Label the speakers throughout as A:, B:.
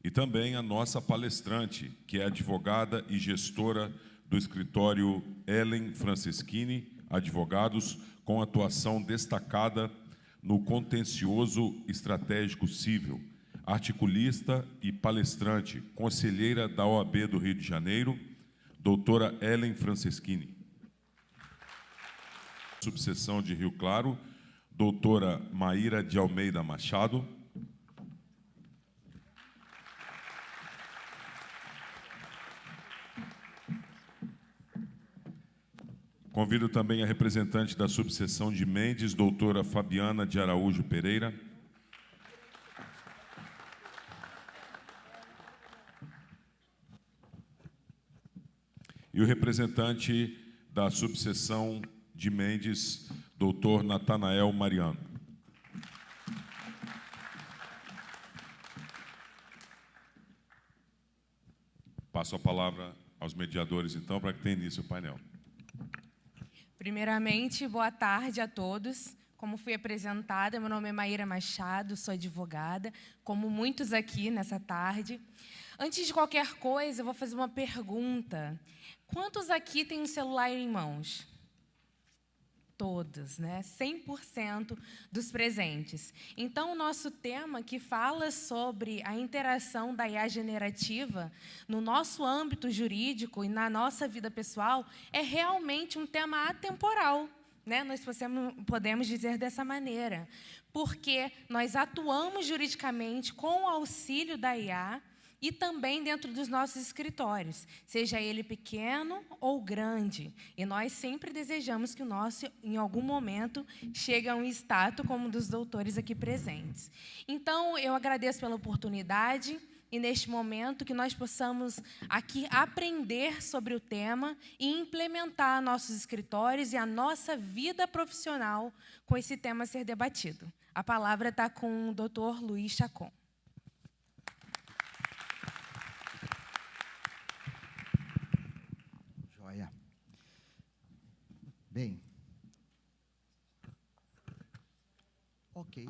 A: E também a nossa palestrante, que é advogada e gestora do escritório Ellen Franceschini Advogados, com atuação destacada no contencioso estratégico civil, articulista e palestrante, conselheira da OAB do Rio de Janeiro, doutora Ellen Franceschini. Subseção de Rio Claro, doutora Maíra de Almeida Machado. Convido também a representante da subseção de Mendes, doutora Fabiana de Araújo Pereira. E o representante da subseção de Mendes, doutor Natanael Mariano. Passo a palavra aos mediadores, então, para que tenha início o painel.
B: Primeiramente, boa tarde a todos. Como fui apresentada, meu nome é Maíra Machado, sou advogada, como muitos aqui nessa tarde. Antes de qualquer coisa, eu vou fazer uma pergunta. Quantos aqui têm um celular em mãos? Todos, né? 100% dos presentes. Então, o nosso tema que fala sobre a interação da IA generativa no nosso âmbito jurídico e na nossa vida pessoal é realmente um tema atemporal, né? Nós podemos dizer dessa maneira, porque nós atuamos juridicamente com o auxílio da IA e também dentro dos nossos escritórios, seja ele pequeno ou grande. E nós sempre desejamos que o nosso, em algum momento, chegue a um status como um dos doutores aqui presentes. Então, eu agradeço pela oportunidade e, neste momento, que nós possamos aqui aprender sobre o tema e implementar nossos escritórios e a nossa vida profissional com esse tema a ser debatido. A palavra está com o doutor Luiz Chacon.
C: Bem, ok,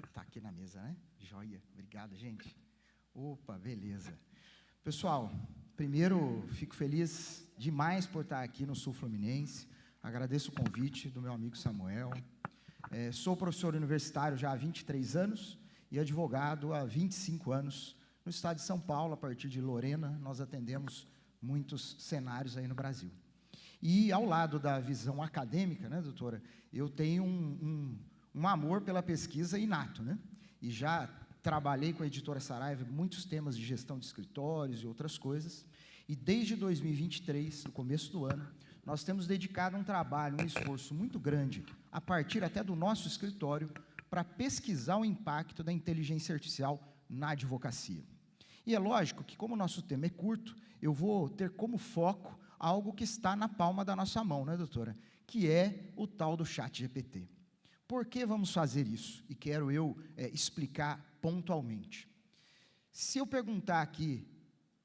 C: está aqui na mesa, né? Joia, obrigado, gente. Opa, beleza. Pessoal, primeiro, fico feliz demais por estar aqui no Sul Fluminense, agradeço o convite do meu amigo Samuel. Sou professor universitário já há 23 anos e advogado há 25 anos no estado de São Paulo, a partir de Lorena, nós atendemos muitos cenários aí no Brasil. E, ao lado da visão acadêmica, né, doutora, eu tenho um amor pela pesquisa inato, né? E já trabalhei com a editora Saraiva muitos temas de gestão de escritórios e outras coisas. E, desde 2023, no começo do ano, nós temos dedicado um trabalho, um esforço muito grande, a partir até do nosso escritório, para pesquisar o impacto da inteligência artificial na advocacia. E é lógico que, como o nosso tema é curto, eu vou ter como foco algo que está na palma da nossa mão, né, doutora? Que é o tal do ChatGPT. Por que vamos fazer isso? E quero eu explicar pontualmente. Se eu perguntar aqui,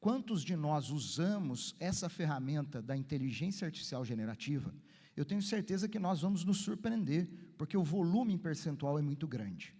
C: quantos de nós usamos essa ferramenta da inteligência artificial generativa, eu tenho certeza que nós vamos nos surpreender, porque o volume em percentual é muito grande.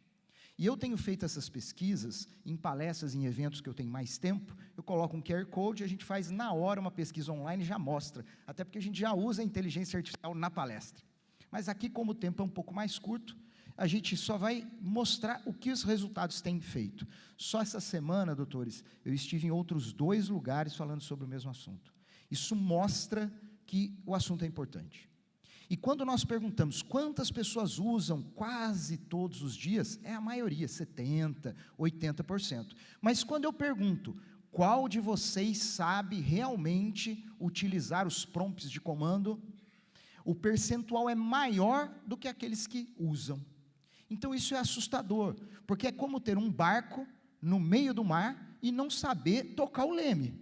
C: E eu tenho feito essas pesquisas em palestras, em eventos que eu tenho mais tempo, eu coloco um QR Code e a gente faz na hora uma pesquisa online e já mostra, até porque a gente já usa a inteligência artificial na palestra. Mas aqui, como o tempo é um pouco mais curto, a gente só vai mostrar o que os resultados têm feito. Só essa semana, doutores, eu estive em outros 2 lugares falando sobre o mesmo assunto. Isso mostra que o assunto é importante. E quando nós perguntamos quantas pessoas usam quase todos os dias, é a maioria, 70%, 80%. Mas quando eu pergunto, qual de vocês sabe realmente utilizar os prompts de comando, o percentual é maior do que aqueles que usam. Então isso é assustador, porque é como ter um barco no meio do mar e não saber tocar o leme.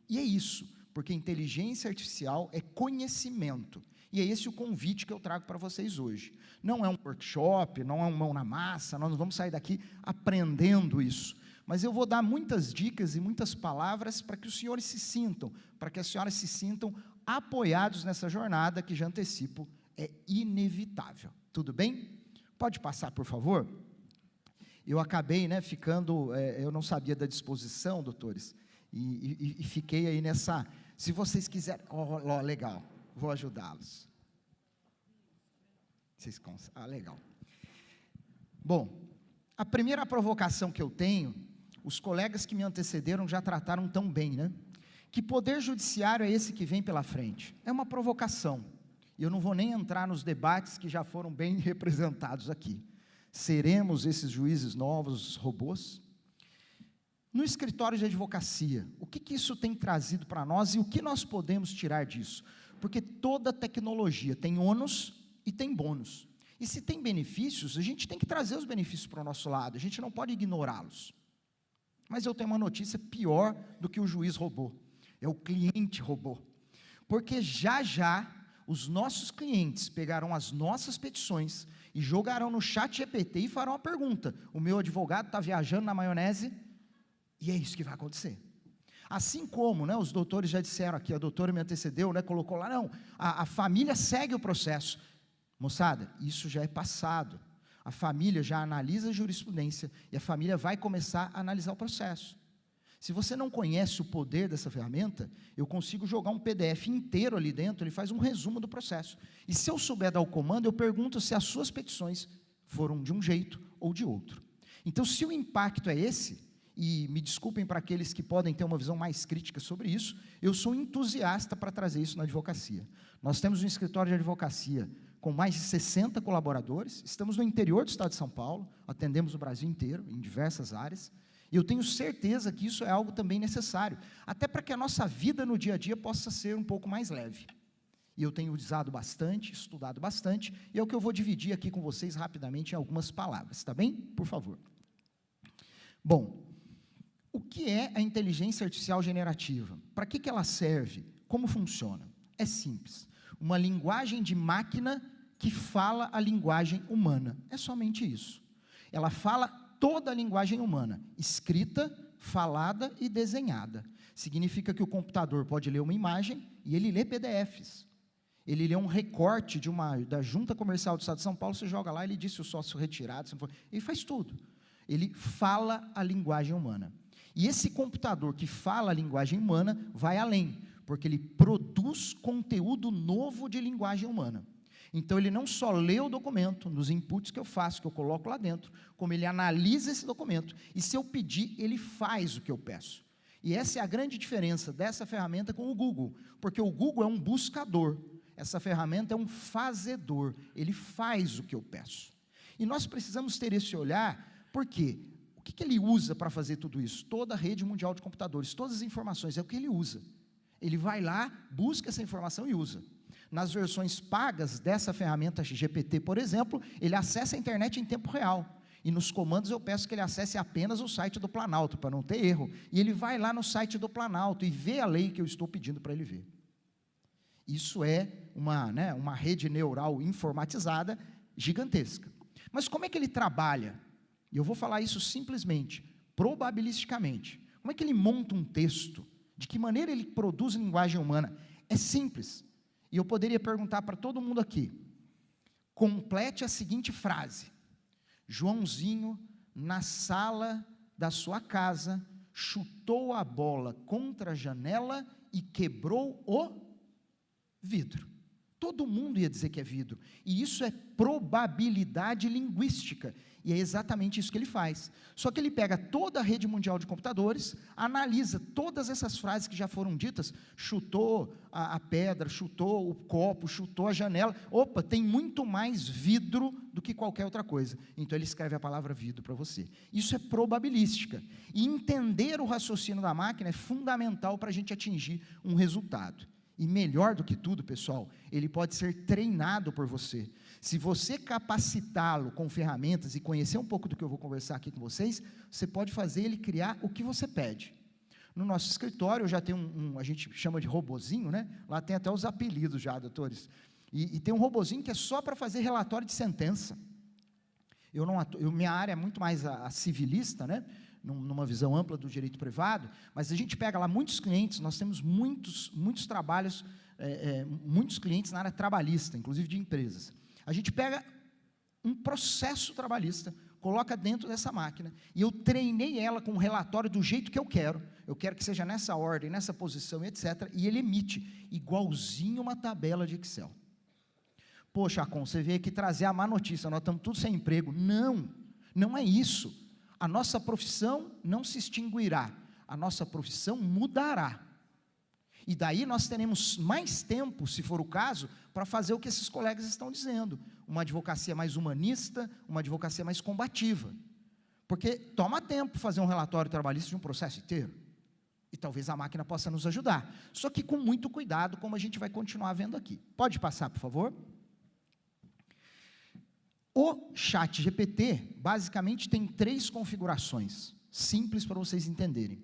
C: E é isso, porque inteligência artificial é conhecimento. E é esse o convite que eu trago para vocês hoje. Não é um workshop, não é um mão na massa, nós não vamos sair daqui aprendendo isso. Mas eu vou dar muitas dicas e muitas palavras para que os senhores se sintam, para que as senhoras se sintam apoiados nessa jornada que, já antecipo, é inevitável. Tudo bem? Pode passar, por favor? eu acabei, né, ficando, eu não sabia da disposição, doutores, e fiquei aí nessa, se vocês quiserem, legal, vou ajudá-los. Legal. Bom, a primeira provocação que eu tenho, os colegas que me antecederam já trataram tão bem, né? Que poder judiciário é esse que vem pela frente? É uma provocação. E eu não vou nem entrar nos debates que já foram bem representados aqui. Seremos esses juízes novos, robôs? No escritório de advocacia, o que isso tem trazido para nós e o que nós podemos tirar disso? Porque toda tecnologia tem ônus e tem bônus. E se tem benefícios, a gente tem que trazer os benefícios para o nosso lado, a gente não pode ignorá-los. Mas eu tenho uma notícia pior do que o juiz robô, é o cliente robô. Porque já os nossos clientes pegarão as nossas petições e jogarão no chat GPT e farão a pergunta, o meu advogado está viajando na maionese? E é isso que vai acontecer. Assim como, né, os doutores já disseram aqui, a doutora me antecedeu, né, colocou lá, não, a família segue o processo. Moçada, isso já é passado. A família já analisa a jurisprudência e a família vai começar a analisar o processo. Se você não conhece o poder dessa ferramenta, eu consigo jogar um PDF inteiro ali dentro, ele faz um resumo do processo. E se eu souber dar o comando, eu pergunto se as suas petições foram de um jeito ou de outro. Então, se o impacto é esse, e me desculpem para aqueles que podem ter uma visão mais crítica sobre isso, eu sou entusiasta para trazer isso na advocacia. Nós temos um escritório de advocacia com mais de 60 colaboradores, estamos no interior do estado de São Paulo, atendemos o Brasil inteiro, em diversas áreas, e eu tenho certeza que isso é algo também necessário, até para que a nossa vida no dia a dia possa ser um pouco mais leve. E eu tenho usado bastante, estudado bastante, e é o que eu vou dividir aqui com vocês rapidamente em algumas palavras, está bem? Por favor. Bom, o que é a inteligência artificial generativa? Para que ela serve? Como funciona? É simples. Uma linguagem de máquina que fala a linguagem humana. É somente isso. Ela fala toda a linguagem humana, escrita, falada e desenhada. Significa que o computador pode ler uma imagem e ele lê PDFs. Ele lê um recorte da Junta Comercial do Estado de São Paulo, você joga lá, ele diz se o sócio retirado, se não for, ele faz tudo. Ele fala a linguagem humana. E esse computador que fala a linguagem humana vai além, porque ele produz conteúdo novo de linguagem humana. Então, ele não só lê o documento, nos inputs que eu faço, que eu coloco lá dentro, como ele analisa esse documento, e se eu pedir, ele faz o que eu peço. E essa é a grande diferença dessa ferramenta com o Google, porque o Google é um buscador, essa ferramenta é um fazedor, ele faz o que eu peço. E nós precisamos ter esse olhar, porque o que ele usa para fazer tudo isso? Toda a rede mundial de computadores, todas as informações, é o que ele usa. Ele vai lá, busca essa informação e usa. Nas versões pagas dessa ferramenta GPT, por exemplo, ele acessa a internet em tempo real. E nos comandos eu peço que ele acesse apenas o site do Planalto, para não ter erro. E ele vai lá no site do Planalto e vê a lei que eu estou pedindo para ele ver. Isso é uma rede neural informatizada gigantesca. Mas como é que ele trabalha? E eu vou falar isso simplesmente, probabilisticamente. Como é que ele monta um texto? De que maneira ele produz linguagem humana? É simples. E eu poderia perguntar para todo mundo aqui, complete a seguinte frase: Joãozinho, na sala da sua casa, chutou a bola contra a janela e quebrou o vidro. Todo mundo ia dizer que é vidro, e isso é probabilidade linguística, e é exatamente isso que ele faz. Só que ele pega toda a rede mundial de computadores, analisa todas essas frases que já foram ditas, chutou a pedra, chutou o copo, chutou a janela, opa, tem muito mais vidro do que qualquer outra coisa, então ele escreve a palavra vidro para você. Isso é probabilística, e entender o raciocínio da máquina é fundamental para a gente atingir um resultado. E melhor do que tudo, pessoal, ele pode ser treinado por você. Se você capacitá-lo com ferramentas e conhecer um pouco do que eu vou conversar aqui com vocês, você pode fazer ele criar o que você pede. No nosso escritório, já tem a gente chama de robozinho, né? Lá tem até os apelidos já, doutores. E tem um robozinho que é só para fazer relatório de sentença. Minha área é muito mais a civilista, né? Numa visão ampla do direito privado, mas a gente pega lá muitos clientes, nós temos muitos trabalhos, muitos clientes na área trabalhista, inclusive de empresas. A gente pega um processo trabalhista, coloca dentro dessa máquina, e eu treinei ela com um relatório do jeito que eu quero que seja nessa ordem, nessa posição, etc., e ele emite, igualzinho uma tabela de Excel. Poxa, Acon, você veio aqui trazer a má notícia, nós estamos todos sem emprego. Não, não é isso. A nossa profissão não se extinguirá, a nossa profissão mudará. E daí nós teremos mais tempo, se for o caso, para fazer o que esses colegas estão dizendo, uma advocacia mais humanista, uma advocacia mais combativa, porque toma tempo fazer um relatório trabalhista de um processo inteiro, e talvez a máquina possa nos ajudar, só que com muito cuidado, como a gente vai continuar vendo aqui. Pode passar, por favor? O ChatGPT, basicamente, tem 3 configurações, simples para vocês entenderem.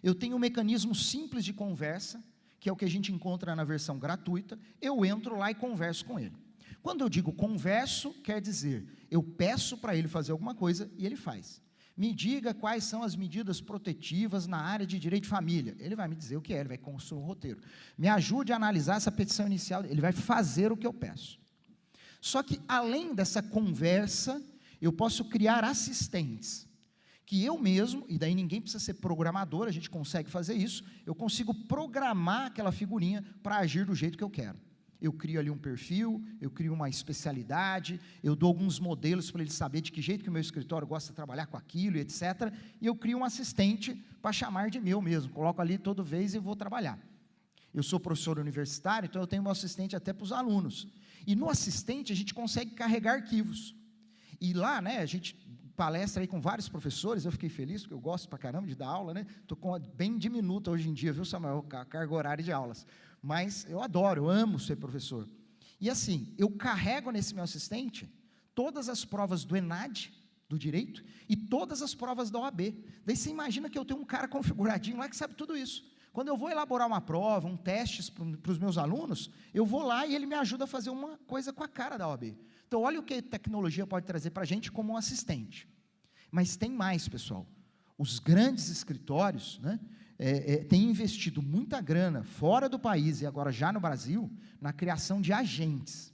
C: Eu tenho um mecanismo simples de conversa, que é o que a gente encontra na versão gratuita, eu entro lá e converso com ele. Quando eu digo converso, quer dizer, eu peço para ele fazer alguma coisa e ele faz. Me diga quais são as medidas protetivas na área de direito de família. Ele vai me dizer o que é, ele vai construir um roteiro. Me ajude a analisar essa petição inicial, ele vai fazer o que eu peço. Só que, além dessa conversa, eu posso criar assistentes, que eu mesmo, e daí ninguém precisa ser programador, a gente consegue fazer isso, eu consigo programar aquela figurinha para agir do jeito que eu quero. Eu crio ali um perfil, eu crio uma especialidade, eu dou alguns modelos para ele saber de que jeito que o meu escritório gosta de trabalhar com aquilo, etc. E eu crio um assistente para chamar de meu mesmo, coloco ali toda vez e vou trabalhar. Eu sou professor universitário, então eu tenho um assistente até para os alunos. E no assistente a gente consegue carregar arquivos. E lá, né, a gente palestra aí com vários professores, eu fiquei feliz, porque eu gosto pra caramba de dar aula, né? Estou bem diminuta hoje em dia, viu, Samuel, a carga horária de aulas. Mas eu adoro, eu amo ser professor. E assim, eu carrego nesse meu assistente todas as provas do ENAD, do direito, e todas as provas da OAB. Daí você imagina que eu tenho um cara configuradinho lá que sabe tudo isso. Quando eu vou elaborar uma prova, testes para os meus alunos, eu vou lá e ele me ajuda a fazer uma coisa com a cara da OAB. Então, olha o que a tecnologia pode trazer para a gente como um assistente. Mas tem mais, pessoal. Os grandes escritórios, né, têm investido muita grana fora do país e agora já no Brasil, na criação de agentes.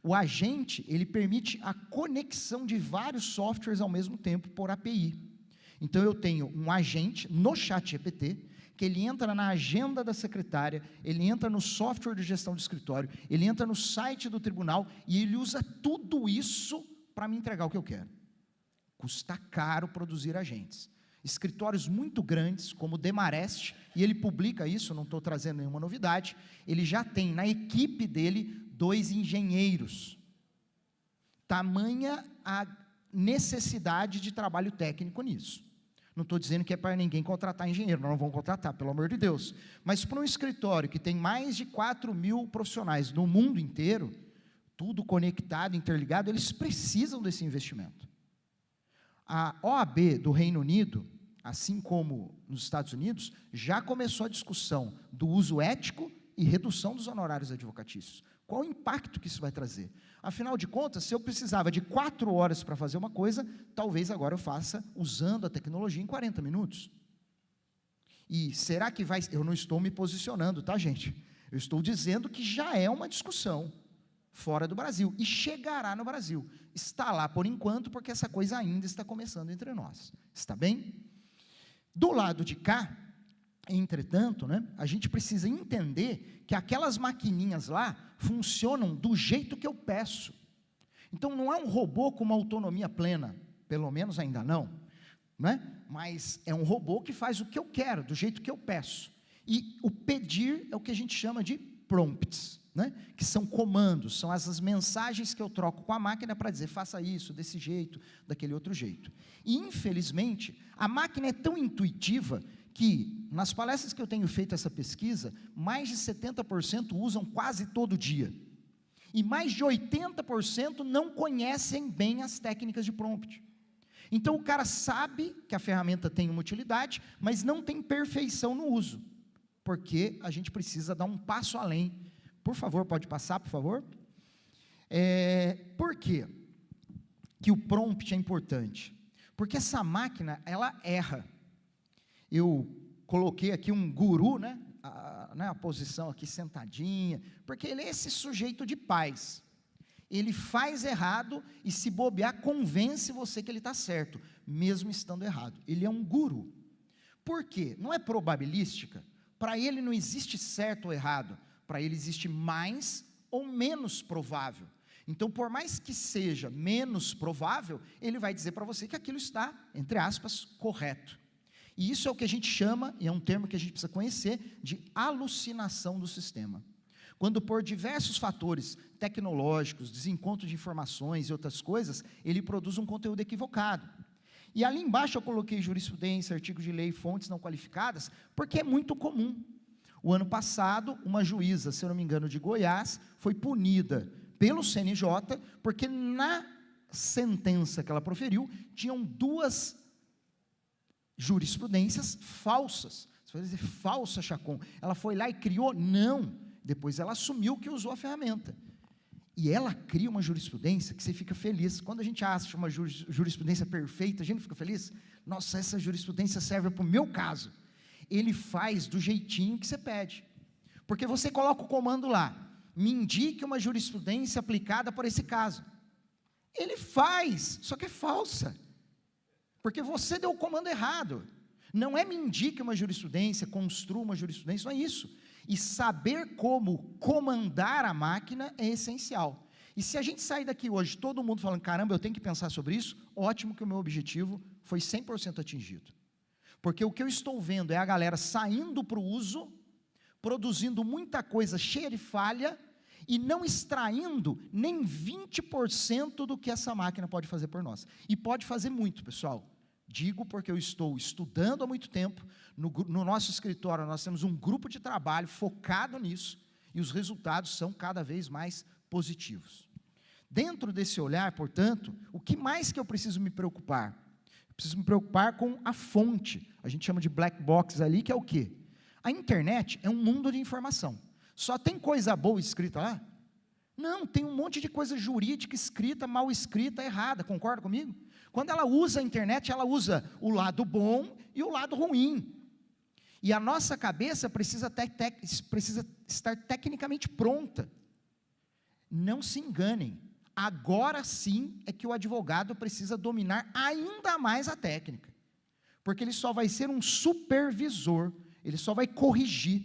C: O agente, ele permite a conexão de vários softwares ao mesmo tempo por API. Então, eu tenho um agente no ChatGPT, que ele entra na agenda da secretária, ele entra no software de gestão de escritório, ele entra no site do tribunal, e ele usa tudo isso para me entregar o que eu quero. Custa caro produzir agentes. Escritórios muito grandes, como o Demarest, e ele publica isso, não estou trazendo nenhuma novidade, ele já tem na equipe dele 2 engenheiros. Tamanha a necessidade de trabalho técnico nisso. Não estou dizendo que é para ninguém contratar engenheiro, não vão contratar, pelo amor de Deus. Mas para um escritório que tem mais de 4.000 profissionais no mundo inteiro, tudo conectado, interligado, eles precisam desse investimento. A OAB do Reino Unido, assim como nos Estados Unidos, já começou a discussão do uso ético e redução dos honorários advocatícios. Qual o impacto que isso vai trazer? Afinal de contas, se eu precisava de 4 horas para fazer uma coisa, talvez agora eu faça usando a tecnologia em 40 minutos. E será que vai... Eu não estou me posicionando, tá, gente? Eu estou dizendo que já é uma discussão fora do Brasil, e chegará no Brasil. Está lá por enquanto, porque essa coisa ainda está começando entre nós. Está bem? Do lado de cá, entretanto, né, a gente precisa entender que aquelas maquininhas lá funcionam do jeito que eu peço. Então, não é um robô com uma autonomia plena, pelo menos ainda não, né? Mas é um robô que faz o que eu quero, do jeito que eu peço. E o pedir é o que a gente chama de prompts, né? Que são comandos, são essas mensagens que eu troco com a máquina para dizer, faça isso, desse jeito, daquele outro jeito. E, infelizmente, a máquina é tão intuitiva que, nas palestras que eu tenho feito essa pesquisa, mais de 70% usam quase todo dia. E mais de 80% não conhecem bem as técnicas de prompt. Então, o cara sabe que a ferramenta tem uma utilidade, mas não tem perfeição no uso, porque a gente precisa dar um passo além. Por favor, pode passar, por favor? Por quê que o prompt é importante? Porque essa máquina, ela erra. Eu coloquei aqui um guru, né, a posição aqui sentadinha, porque ele é esse sujeito de paz. Ele faz errado e, se bobear, convence você que ele está certo, mesmo estando errado. Ele é um guru. Por quê? Não é probabilística. Para ele não existe certo ou errado. Para ele existe mais ou menos provável. Então, por mais que seja menos provável, ele vai dizer para você que aquilo está, entre aspas, correto. E isso é o que a gente chama, e é um termo que a gente precisa conhecer, de alucinação do sistema. Quando, por diversos fatores tecnológicos, desencontro de informações e outras coisas, ele produz um conteúdo equivocado. E ali embaixo eu coloquei jurisprudência, artigo de lei, fontes não qualificadas, porque é muito comum. O ano passado, uma juíza, se eu não me engano, de Goiás, foi punida pelo CNJ, porque na sentença que ela proferiu, tinham 2 jurisprudências falsas. Você vai dizer, falsa, Chacon. Ela foi lá e criou? Não. Depois ela assumiu que usou a ferramenta. E ela cria uma jurisprudência que você fica feliz. Quando a gente acha uma jurisprudência perfeita, a gente fica feliz. Nossa, essa jurisprudência serve para o meu caso. Ele faz do jeitinho que você pede. Porque você coloca o comando lá, me indique uma jurisprudência aplicada por esse caso. Ele faz, só que é falsa. Porque você deu o comando errado. Não é me indique uma jurisprudência, construa uma jurisprudência, não é isso. E saber como comandar a máquina é essencial. E se a gente sair daqui hoje, todo mundo falando, caramba, eu tenho que pensar sobre isso, ótimo que o meu objetivo foi 100% atingido. Porque o que eu estou vendo é a galera saindo para o uso, produzindo muita coisa cheia de falha, e não extraindo nem 20% do que essa máquina pode fazer por nós. E pode fazer muito, pessoal. Digo porque eu estou estudando há muito tempo, no nosso escritório nós temos um grupo de trabalho focado nisso, e os resultados são cada vez mais positivos. Dentro desse olhar, portanto, o que mais que eu preciso me preocupar? Eu preciso me preocupar com a fonte, a gente chama de black box ali, que é o quê? A internet é um mundo de informação. Só tem coisa boa escrita lá? Não, tem um monte de coisa jurídica escrita, mal escrita, errada, concorda comigo? Quando ela usa a internet, ela usa o lado bom e o lado ruim. E a nossa cabeça precisa estar tecnicamente pronta. Não se enganem, agora sim é que o advogado precisa dominar ainda mais a técnica. Porque ele só vai ser um supervisor, ele só vai corrigir.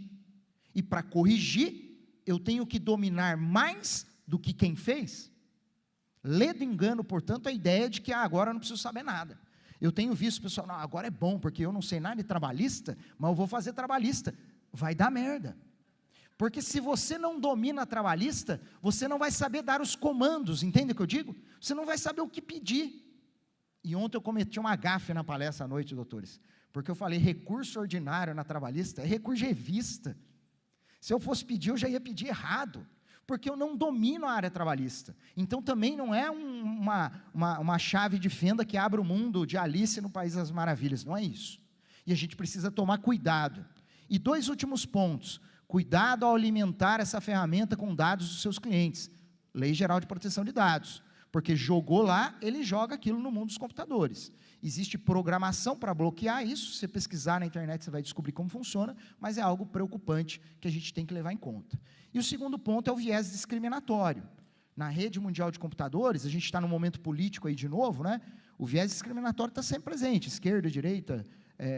C: E para corrigir, eu tenho que dominar mais do que quem fez. Lê do engano, portanto, a ideia de que agora eu não preciso saber nada. Eu tenho visto, pessoal, não, agora é bom, porque eu não sei nada de trabalhista, mas eu vou fazer trabalhista. Vai dar merda. Porque se você não domina a trabalhista, você não vai saber dar os comandos, entende o que eu digo? Você não vai saber o que pedir. E ontem eu cometi uma gafe na palestra à noite, doutores, porque eu falei recurso ordinário na trabalhista, é recurso de revista. Se eu fosse pedir, eu já ia pedir errado, porque eu não domino a área trabalhista. Então, também não é uma chave de fenda que abre o mundo de Alice no País das Maravilhas, não é isso. E a gente precisa tomar cuidado. E 2 últimos pontos. Cuidado ao alimentar essa ferramenta com dados dos seus clientes. Lei Geral de Proteção de Dados. Porque jogou lá, ele joga aquilo no mundo dos computadores. Existe programação para bloquear isso, se você pesquisar na internet você vai descobrir como funciona, mas é algo preocupante que a gente tem que levar em conta. E o segundo ponto é o viés discriminatório. Na rede mundial de computadores, a gente está num momento político aí de novo, né? O viés discriminatório está sempre presente, esquerda, direita,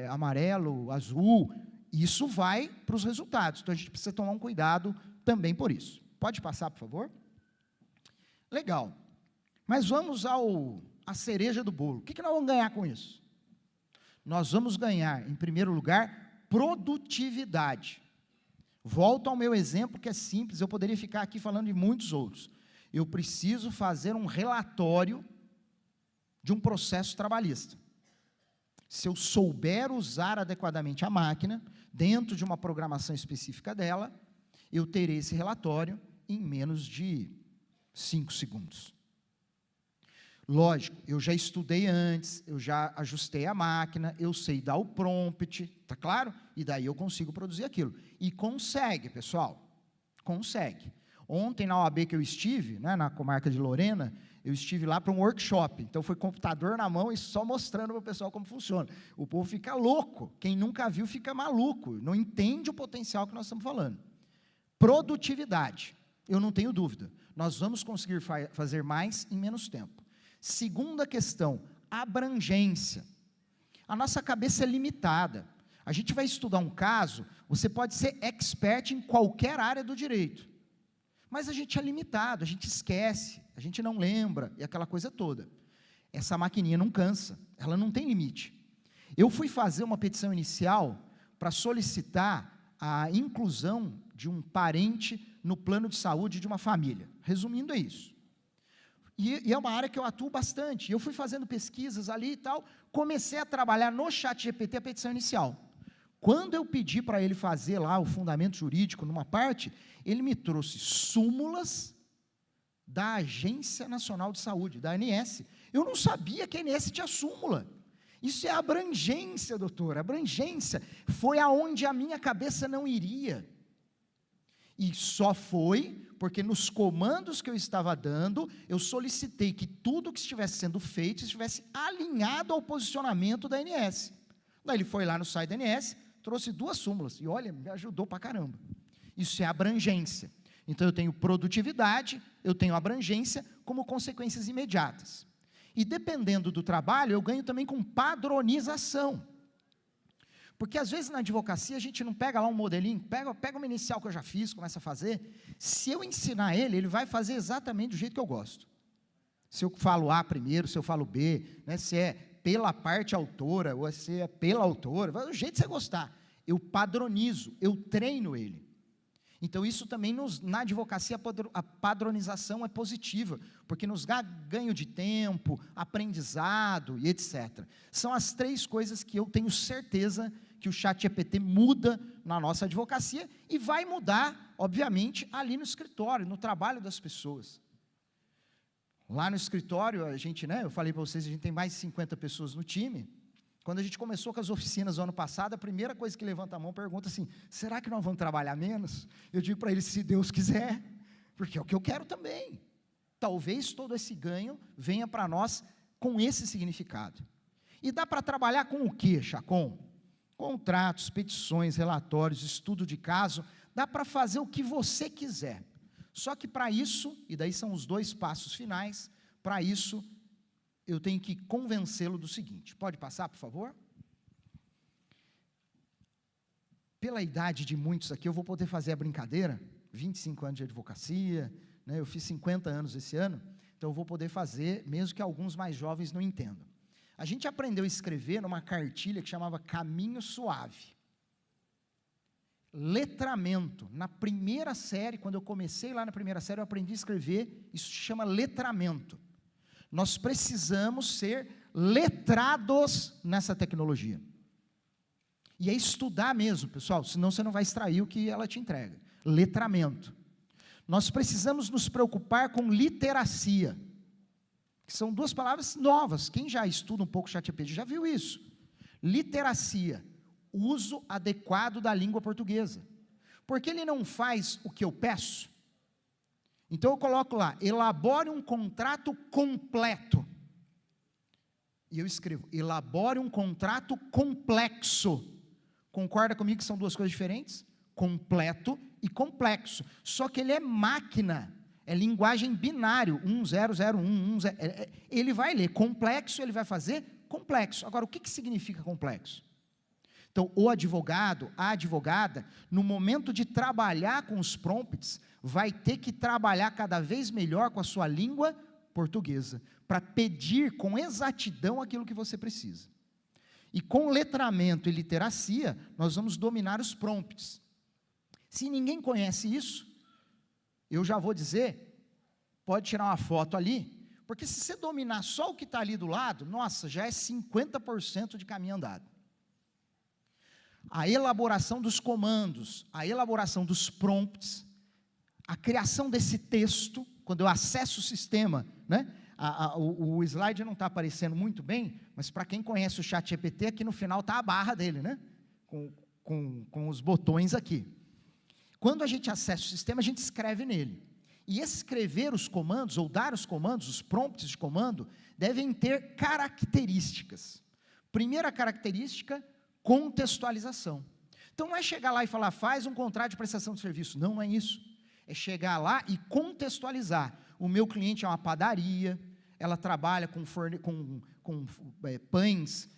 C: amarelo, azul, isso vai para os resultados, então a gente precisa tomar um cuidado também por isso. Pode passar, por favor? Legal. Mas vamos à cereja do bolo. O que nós vamos ganhar com isso? Nós vamos ganhar, em primeiro lugar, produtividade. Volto ao meu exemplo, que é simples, eu poderia ficar aqui falando de muitos outros. Eu preciso fazer um relatório de um processo trabalhista. Se eu souber usar adequadamente a máquina, dentro de uma programação específica dela, eu terei esse relatório em menos de 5 segundos. Lógico, eu já estudei antes, eu já ajustei a máquina, eu sei dar o prompt, tá claro? E daí eu consigo produzir aquilo. E consegue, pessoal, consegue. Ontem na OAB que eu estive, né, na comarca de Lorena, eu estive lá para um workshop, então foi computador na mão e só mostrando para o pessoal como funciona. O povo fica louco, quem nunca viu fica maluco, não entende o potencial que nós estamos falando. Produtividade. Eu não tenho dúvida. Nós vamos conseguir fazer mais em menos tempo. Segunda questão, abrangência. A nossa cabeça é limitada. A gente vai estudar um caso, você pode ser expert em qualquer área do direito. Mas a gente é limitado, a gente esquece, a gente não lembra, e aquela coisa toda. Essa maquininha não cansa, ela não tem limite. Eu fui fazer uma petição inicial para solicitar a inclusão de um parente no plano de saúde de uma família. Resumindo, é isso. E é uma área que eu atuo bastante. Eu fui fazendo pesquisas ali e tal, comecei a trabalhar no ChatGPT a petição inicial. Quando eu pedi para ele fazer lá o fundamento jurídico numa parte, ele me trouxe súmulas da Agência Nacional de Saúde, da ANS. Eu não sabia que a ANS tinha súmula. Isso é abrangência, doutor, abrangência. Foi aonde a minha cabeça não iria. E só foi porque nos comandos que eu estava dando, eu solicitei que tudo que estivesse sendo feito estivesse alinhado ao posicionamento da ANS. Daí ele foi lá no site da ANS, trouxe 2 súmulas, e olha, me ajudou pra caramba. Isso é abrangência. Então eu tenho produtividade, eu tenho abrangência como consequências imediatas. E dependendo do trabalho, eu ganho também com padronização. Porque às vezes na advocacia a gente não pega lá um modelinho, pega uma inicial que eu já fiz, começa a fazer. Se eu ensinar ele vai fazer exatamente do jeito que eu gosto. Se eu falo A primeiro, se eu falo B, né, se é pela parte autora, ou se é pela autora, do jeito que você gostar. Eu padronizo, eu treino ele. Então isso também na advocacia a padronização é positiva, porque nos dá ganho de tempo, aprendizado e etc. São as 3 coisas que eu tenho certeza que o ChatGPT muda na nossa advocacia e vai mudar, obviamente, ali no escritório, no trabalho das pessoas. Lá no escritório, a gente, né, eu falei para vocês, a gente tem mais de 50 pessoas no time. Quando a gente começou com as oficinas no ano passado, a primeira coisa que levanta a mão pergunta assim, será que nós vamos trabalhar menos? Eu digo para eles, se Deus quiser, porque é o que eu quero também. Talvez todo esse ganho venha para nós com esse significado. E dá para trabalhar com o quê, Chacon? Contratos, petições, relatórios, estudo de caso, dá para fazer o que você quiser. Só que para isso, e daí são os 2 passos finais, para isso eu tenho que convencê-lo do seguinte, pode passar, por favor? Pela idade de muitos aqui, eu vou poder fazer a brincadeira, 25 anos de advocacia, né, eu fiz 50 anos esse ano, então eu vou poder fazer, mesmo que alguns mais jovens não entendam. A gente aprendeu a escrever numa cartilha que chamava Caminho Suave. Letramento. Na primeira série, quando eu comecei lá na primeira série, eu aprendi a escrever, isso se chama letramento. Nós precisamos ser letrados nessa tecnologia. E é estudar mesmo, pessoal, senão você não vai extrair o que ela te entrega. Letramento. Nós precisamos nos preocupar com literacia, que são 2 palavras novas. Quem já estuda um pouco o ChatGPT já viu isso. Literacia, uso adequado da língua portuguesa. Porque ele não faz o que eu peço. Então eu coloco lá, elabore um contrato completo. E eu escrevo, elabore um contrato complexo. Concorda comigo que são 2 coisas diferentes? Completo e complexo. Só que ele é máquina, é linguagem binário, 1001, ele vai ler complexo, ele vai fazer complexo. Agora, o que significa complexo? Então, o advogado, a advogada, no momento de trabalhar com os prompts, vai ter que trabalhar cada vez melhor com a sua língua portuguesa, para pedir com exatidão aquilo que você precisa. E com letramento e literacia, nós vamos dominar os prompts. Se ninguém conhece isso, eu já vou dizer, pode tirar uma foto ali, porque se você dominar só o que está ali do lado, nossa, já é 50% de caminho andado. A elaboração dos comandos, a elaboração dos prompts, a criação desse texto, quando eu acesso o sistema, né? O slide não está aparecendo muito bem, mas para quem conhece o ChatGPT, aqui no final está a barra dele, né? Com os botões aqui. Quando a gente acessa o sistema, a gente escreve nele. E escrever os comandos, ou dar os comandos, os prompts de comando, devem ter características. Primeira característica, contextualização. Então não é chegar lá e falar, faz um contrato de prestação de serviço. Não, não é isso. É chegar lá e contextualizar. O meu cliente é uma padaria, ela trabalha com pães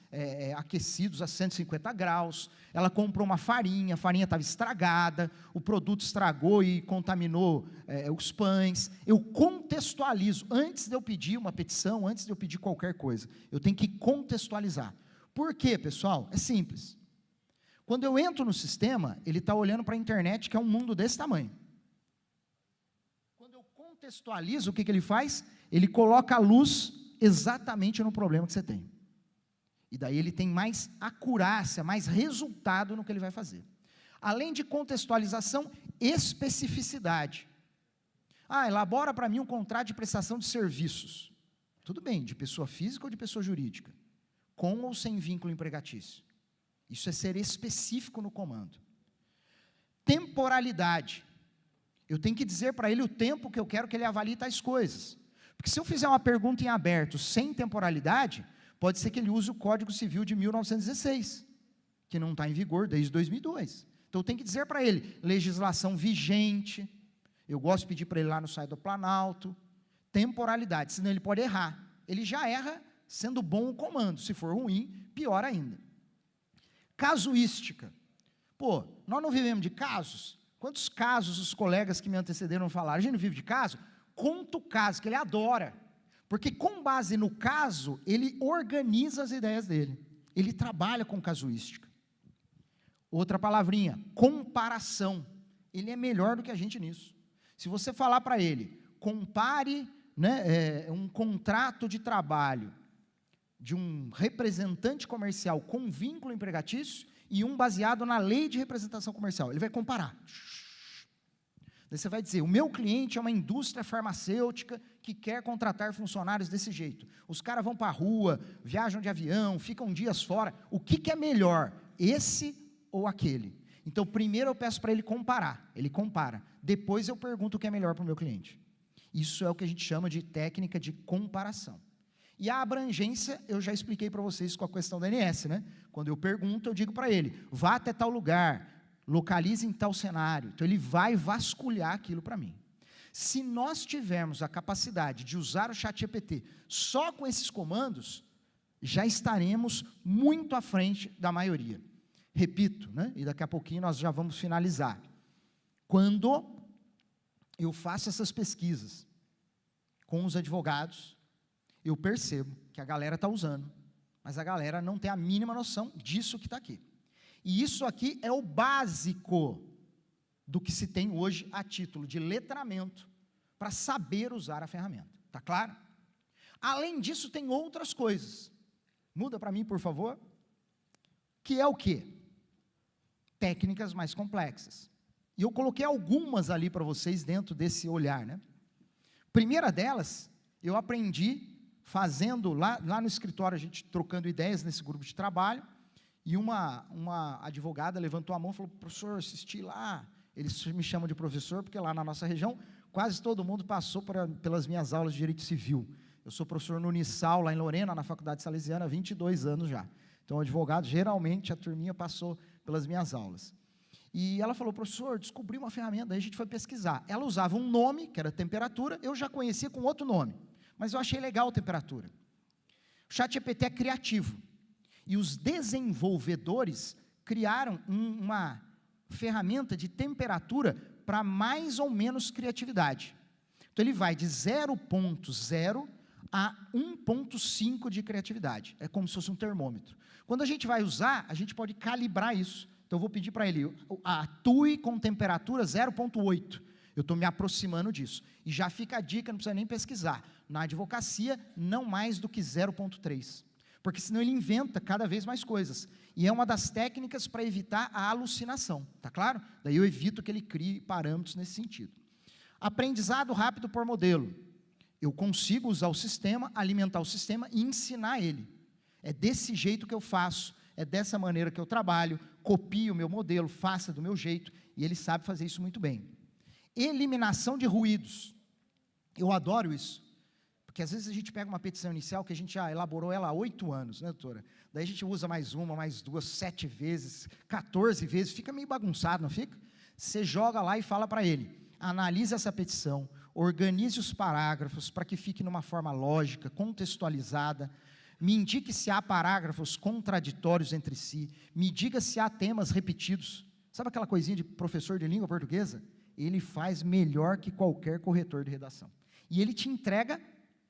C: aquecidos a 150 graus, ela comprou uma farinha, a farinha estava estragada, o produto estragou e contaminou os pães. Eu contextualizo, antes de eu pedir uma petição, antes de eu pedir qualquer coisa, eu tenho que contextualizar. Por quê, pessoal? É simples. Quando eu entro no sistema, ele está olhando para a internet, que é um mundo desse tamanho. Quando eu contextualizo, o que ele faz? Ele coloca a luz exatamente no problema que você tem. E daí ele tem mais acurácia, mais resultado no que ele vai fazer. Além de contextualização, especificidade. Elabora para mim um contrato de prestação de serviços. Tudo bem, de pessoa física ou de pessoa jurídica? Com ou sem vínculo empregatício? Isso é ser específico no comando. Temporalidade. Eu tenho que dizer para ele o tempo que eu quero que ele avalie tais coisas. Porque se eu fizer uma pergunta em aberto, sem temporalidade, pode ser que ele use o Código Civil de 1916, que não está em vigor desde 2002. Então, eu tenho que dizer para ele, legislação vigente, eu gosto de pedir para ele lá no site do Planalto, temporalidade, senão ele pode errar. Ele já erra sendo bom o comando, se for ruim, pior ainda. Casuística. Nós não vivemos de casos? Quantos casos os colegas que me antecederam falaram? A gente não vive de caso? Conta o caso, que ele adora. Porque com base no caso, ele organiza as ideias dele. Ele trabalha com casuística. Outra palavrinha, comparação. Ele é melhor do que a gente nisso. Se você falar para ele, compare um contrato de trabalho de um representante comercial com vínculo empregatício e um baseado na lei de representação comercial. Ele vai comparar. Daí você vai dizer, o meu cliente é uma indústria farmacêutica que quer contratar funcionários desse jeito. Os caras vão para a rua, viajam de avião, ficam dias fora. O que é melhor, esse ou aquele? Então, primeiro eu peço para ele comparar. Ele compara. Depois eu pergunto o que é melhor para o meu cliente. Isso é o que a gente chama de técnica de comparação. E a abrangência, eu já expliquei para vocês com a questão da ANS, né? Quando eu pergunto, eu digo para ele, vá até tal lugar, localize em tal cenário. Então, ele vai vasculhar aquilo para mim. Se nós tivermos a capacidade de usar o ChatGPT só com esses comandos, já estaremos muito à frente da maioria. Repito, né? E daqui a pouquinho nós já vamos finalizar. Quando eu faço essas pesquisas com os advogados, eu percebo que a galera está usando, mas a galera não tem a mínima noção disso que está aqui. E isso aqui é o básico do que se tem hoje a título de letramento para saber usar a ferramenta. Está claro? Além disso, tem outras coisas. Muda para mim, por favor. Que é o quê? Técnicas mais complexas. E eu coloquei algumas ali para vocês dentro desse olhar, né? Primeira delas, eu aprendi fazendo lá no escritório, a gente trocando ideias nesse grupo de trabalho, e uma advogada levantou a mão e falou, professor, assisti lá, eles me chamam de professor, porque lá na nossa região, quase todo mundo passou pelas minhas aulas de Direito Civil. Eu sou professor no Unisal, lá em Lorena, na Faculdade Salesiana, há 22 anos já. Então, advogado, geralmente, a turminha passou pelas minhas aulas. E ela falou, professor, descobri uma ferramenta, daí a gente foi pesquisar. Ela usava um nome, que era temperatura, eu já conhecia com outro nome, mas eu achei legal a temperatura. O ChatGPT é criativo. E os desenvolvedores criaram uma ferramenta de temperatura para mais ou menos criatividade. Então, ele vai de 0.0 a 1.5 de criatividade. É como se fosse um termômetro. Quando a gente vai usar, a gente pode calibrar isso. Então, eu vou pedir para ele, atue com temperatura 0.8. Eu estou me aproximando disso. E já fica a dica, não precisa nem pesquisar. Na advocacia, não mais do que 0.3. Porque senão ele inventa cada vez mais coisas. E é uma das técnicas para evitar a alucinação, tá claro? Daí eu evito que ele crie parâmetros nesse sentido. Aprendizado rápido por modelo. Eu consigo usar o sistema, alimentar o sistema e ensinar ele. É desse jeito que eu faço, é dessa maneira que eu trabalho, copio o meu modelo, faça do meu jeito, e ele sabe fazer isso muito bem. Eliminação de ruídos. Eu adoro isso. Porque às vezes a gente pega uma petição inicial que a gente já elaborou ela há 8 anos, né, doutora? Daí a gente usa mais uma, mais duas, 7 vezes, 14 vezes, fica meio bagunçado, não fica? Você joga lá e fala para ele, analise essa petição, organize os parágrafos para que fique numa forma lógica, contextualizada, me indique se há parágrafos contraditórios entre si, me diga se há temas repetidos. Sabe aquela coisinha de professor de língua portuguesa? Ele faz melhor que qualquer corretor de redação. E ele te entrega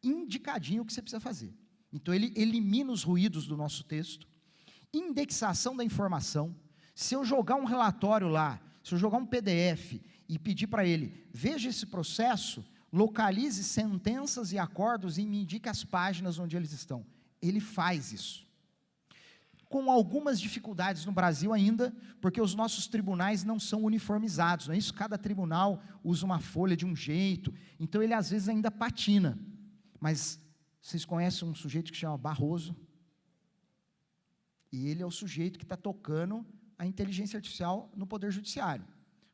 C: indicadinho o que você precisa fazer. Então, ele elimina os ruídos do nosso texto, indexação da informação. Se eu jogar um relatório lá, se eu jogar um PDF e pedir para ele, veja esse processo, localize sentenças e acordos e me indique as páginas onde eles estão. Ele faz isso. Com algumas dificuldades no Brasil ainda, porque os nossos tribunais não são uniformizados, não é isso? Cada tribunal usa uma folha de um jeito, então ele às vezes ainda patina. Mas vocês conhecem um sujeito que chama Barroso? E ele é o sujeito que está tocando a inteligência artificial no Poder Judiciário.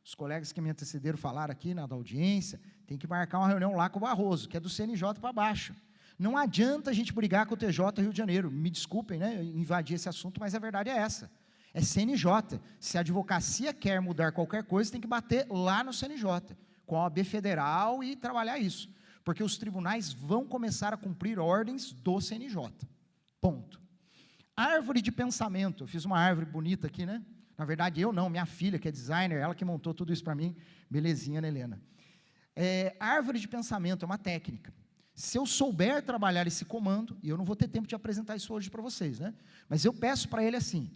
C: Os colegas que me antecederam falaram aqui na da audiência, tem que marcar uma reunião lá com o Barroso, que é do CNJ para baixo. Não adianta a gente brigar com o TJ Rio de Janeiro, me desculpem, né, invadir esse assunto, mas a verdade é essa, é CNJ, se a advocacia quer mudar qualquer coisa, tem que bater lá no CNJ, com a OAB Federal e trabalhar isso, porque os tribunais vão começar a cumprir ordens do CNJ, ponto. Árvore de pensamento, eu fiz uma árvore bonita aqui, né, na verdade eu não, minha filha que é designer, ela que montou tudo isso para mim, belezinha, né, Helena? Árvore de pensamento é uma técnica. Se eu souber trabalhar esse comando, e eu não vou ter tempo de apresentar isso hoje para vocês, né? Mas eu peço para ele assim,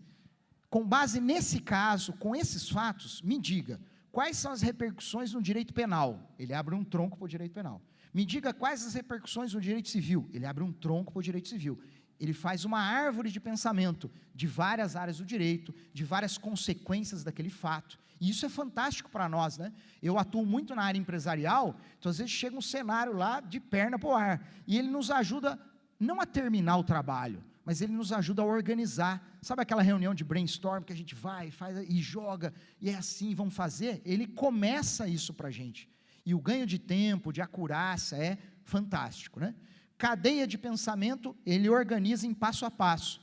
C: com base nesse caso, com esses fatos, me diga, quais são as repercussões no direito penal? Ele abre um tronco para o direito penal. Me diga quais as repercussões no direito civil? Ele abre um tronco para o direito civil. Ele faz uma árvore de pensamento de várias áreas do direito, de várias consequências daquele fato. E isso é fantástico para nós, né? Eu atuo muito na área empresarial, então às vezes chega um cenário lá de perna para o ar, e ele nos ajuda não a terminar o trabalho, mas ele nos ajuda a organizar. Sabe aquela reunião de brainstorm que a gente vai, faz e joga, e é assim, vamos fazer? Ele começa isso para a gente. E o ganho de tempo, de acurácia é fantástico, né? Cadeia de pensamento, ele organiza em passo a passo.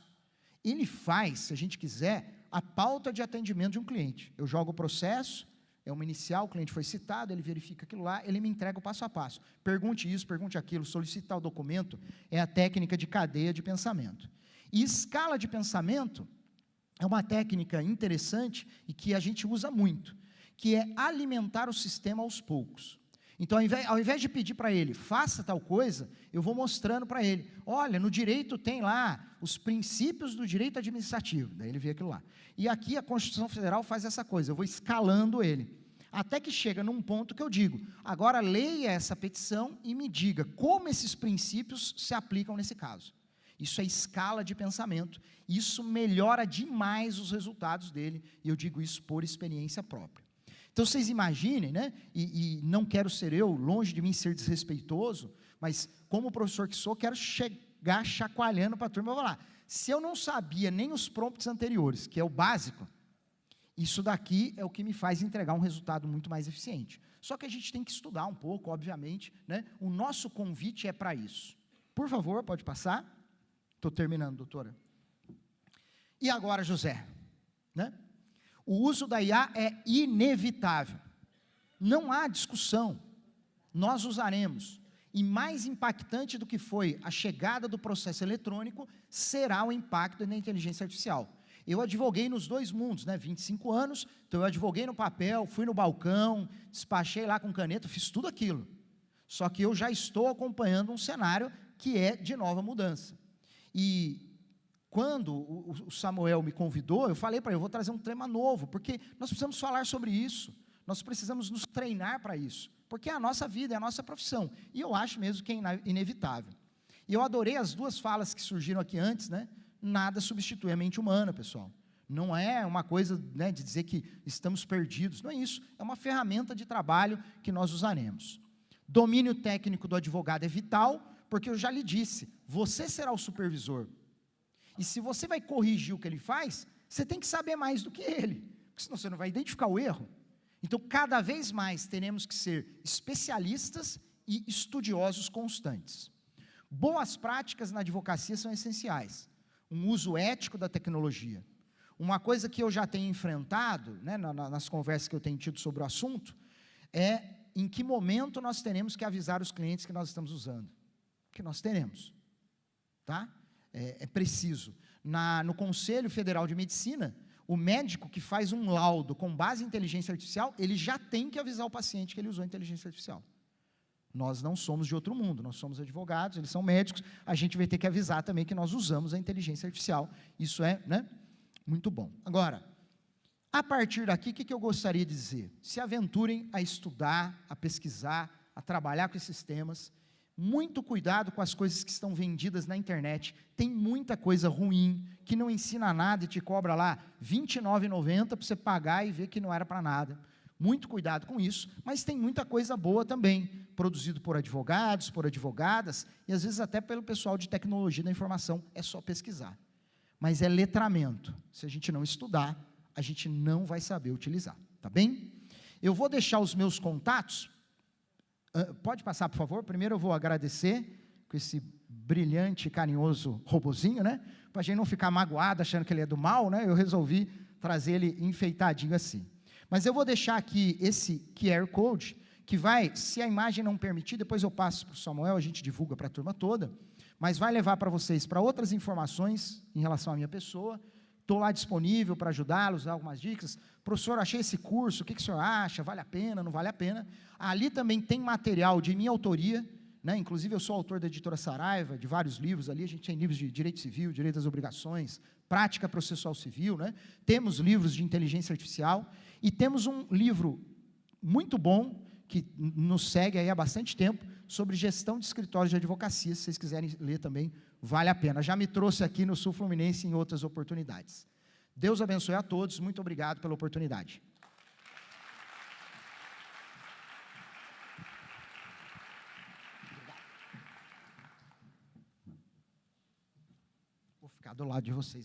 C: Ele faz, se a gente quiser, a pauta de atendimento de um cliente. Eu jogo o processo, é uma inicial, o cliente foi citado, ele verifica aquilo lá, ele me entrega o passo a passo. Pergunte isso, pergunte aquilo, solicitar o documento, é a técnica de cadeia de pensamento. E escala de pensamento é uma técnica interessante e que a gente usa muito, que é alimentar o sistema aos poucos. Então, ao invés de pedir para ele, faça tal coisa, eu vou mostrando para ele, olha, no direito tem lá os princípios do direito administrativo, daí ele vê aquilo lá. E aqui a Constituição Federal faz essa coisa, eu vou escalando ele, até que chega num ponto que eu digo, agora leia essa petição e me diga como esses princípios se aplicam nesse caso. Isso é escala de pensamento, isso melhora demais os resultados dele, e eu digo isso por experiência própria. Então, vocês imaginem, né, e não quero ser eu, longe de mim ser desrespeitoso, mas como professor que sou, quero chegar chacoalhando para a turma e falar, se eu não sabia nem os prompts anteriores, que é o básico, isso daqui é o que me faz entregar um resultado muito mais eficiente. Só que a gente tem que estudar um pouco, obviamente, né, o nosso convite é para isso. Por favor, pode passar. Estou terminando, doutora. E agora, José, né? O uso da IA é inevitável, não há discussão, nós usaremos, e mais impactante do que foi a chegada do processo eletrônico, será o impacto da inteligência artificial. Eu advoguei nos dois mundos, né, 25 anos, então eu advoguei no papel, fui no balcão, despachei lá com caneta, fiz tudo aquilo, só que eu já estou acompanhando um cenário que é de nova mudança, e quando o Samuel me convidou, eu falei para ele, eu vou trazer um tema novo, porque nós precisamos falar sobre isso, nós precisamos nos treinar para isso, porque é a nossa vida, é a nossa profissão, e eu acho mesmo que é inevitável. E eu adorei as duas falas que surgiram aqui antes, né? Nada substitui a mente humana, pessoal. Não é uma coisa, né, de dizer que estamos perdidos, não é isso, é uma ferramenta de trabalho que nós usaremos. Domínio técnico do advogado é vital, porque eu já lhe disse, você será o supervisor. E se você vai corrigir o que ele faz, você tem que saber mais do que ele, porque senão você não vai identificar o erro. Então, cada vez mais teremos que ser especialistas e estudiosos constantes. Boas práticas na advocacia são essenciais. Um uso ético da tecnologia. Uma coisa que eu já tenho enfrentado, né, nas conversas que eu tenho tido sobre o assunto, é em que momento nós teremos que avisar os clientes que nós estamos usando. Que nós teremos. Tá? É preciso. No Conselho Federal de Medicina, o médico que faz um laudo com base em inteligência artificial, ele já tem que avisar o paciente que ele usou inteligência artificial. Nós não somos de outro mundo, nós somos advogados, eles são médicos, a gente vai ter que avisar também que nós usamos a inteligência artificial. Isso é, né, muito bom. Agora, a partir daqui, o que eu gostaria de dizer? Se aventurem a estudar, a pesquisar, a trabalhar com esses temas. Muito cuidado com as coisas que estão vendidas na internet. Tem muita coisa ruim, que não ensina nada e te cobra lá R$ 29,90 para você pagar e ver que não era para nada. Muito cuidado com isso, mas tem muita coisa boa também, produzido por advogados, por advogadas, e às vezes até pelo pessoal de tecnologia da informação, é só pesquisar. Mas é letramento. Se a gente não estudar, a gente não vai saber utilizar, tá bem? Eu vou deixar os meus contatos. Pode passar, por favor? Primeiro eu vou agradecer com esse brilhante, carinhoso robozinho, né? Para a gente não ficar magoado achando que ele é do mal, né? Eu resolvi trazer ele enfeitadinho assim. Mas eu vou deixar aqui esse QR Code, que vai, se a imagem não permitir, depois eu passo para o Samuel, a gente divulga para a turma toda, mas vai levar para vocês para outras informações em relação à minha pessoa. Estou lá disponível para ajudá-los, dar algumas dicas. Professor, achei esse curso, o que o senhor acha? Vale a pena, não vale a pena? Ali também tem material de minha autoria, né? Inclusive eu sou autor da editora Saraiva, de vários livros ali, a gente tem livros de direito civil, direito das obrigações, prática processual civil, né? Temos livros de inteligência artificial, e temos um livro muito bom, que nos segue aí há bastante tempo, sobre gestão de escritórios de advocacia. Se vocês quiserem ler também, vale a pena. Já me trouxe aqui no Sul Fluminense em outras oportunidades. Deus abençoe a todos, muito obrigado pela oportunidade. Vou ficar do lado de vocês aí.